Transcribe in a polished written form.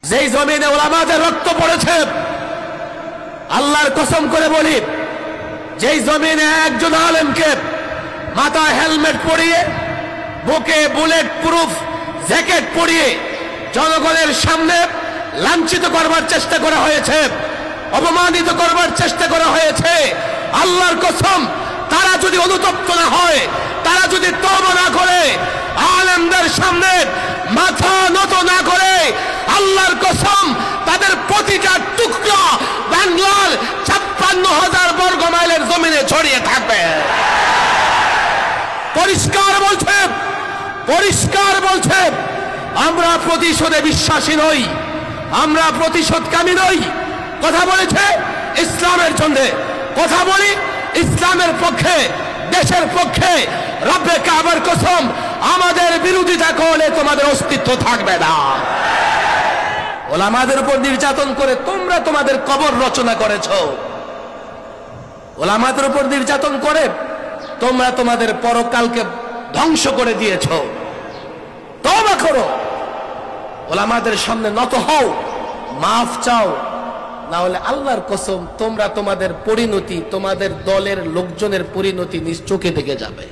যেই জমিনে উলামাদের রক্ত পড়েছে, আল্লাহর কসম করে বলি, যেই জমিনে একজন আলেমকে মাথায় হেলমেট পরিয়ে, বুকে বুলেট প্রুফ জ্যাকেট পরিয়ে জনগণের সামনে লাঞ্ছিত করবার চেষ্টা করা হয়েছে, অপমানিত করবার চেষ্টা করা হয়েছে, আল্লাহর কসম তারা যদি অনুতপ্ত না হয়, তারা যদি তওবা না করে, আলেমদের সামনে মাথা নত না করে, আল্লাহর কসম তাদের প্রতিটা টুকরা বাংলার ৫৬,০০০ বর্গ মাইলের জমিনে ছড়িয়ে থাকবে। পরিষ্কার বলছে, পরিষ্কার বলছে, আমরা প্রতিশোধে বিশ্বাসী নই, আমরা প্রতিশোধকামী নই। কথা বলেছে ইসলামের জন্য, কথা বলি ইসলামের পক্ষে, দেশের পক্ষে। রব্বে কাবার কসম, আমাদের বিরোধিতা করলে তোমাদের অস্তিত্ব থাকবে না। ওলামাদের উপর নির্যাতন করে তোমরা তোমাদের কবর রচনা করেছো, ওলামাদের উপর নির্যাতন করে তোমরা তোমাদের পরকালকে ধ্বংস করে দিয়েছো। তওবা করো, ওলামাদের সামনে নত হও, মাফ চাও, না হলে আল্লাহর কসম তোমরা তোমাদের পরিণতি, তোমাদের দলের লোকজনের পরিণতি নিজ চোখে দেখে যাবে।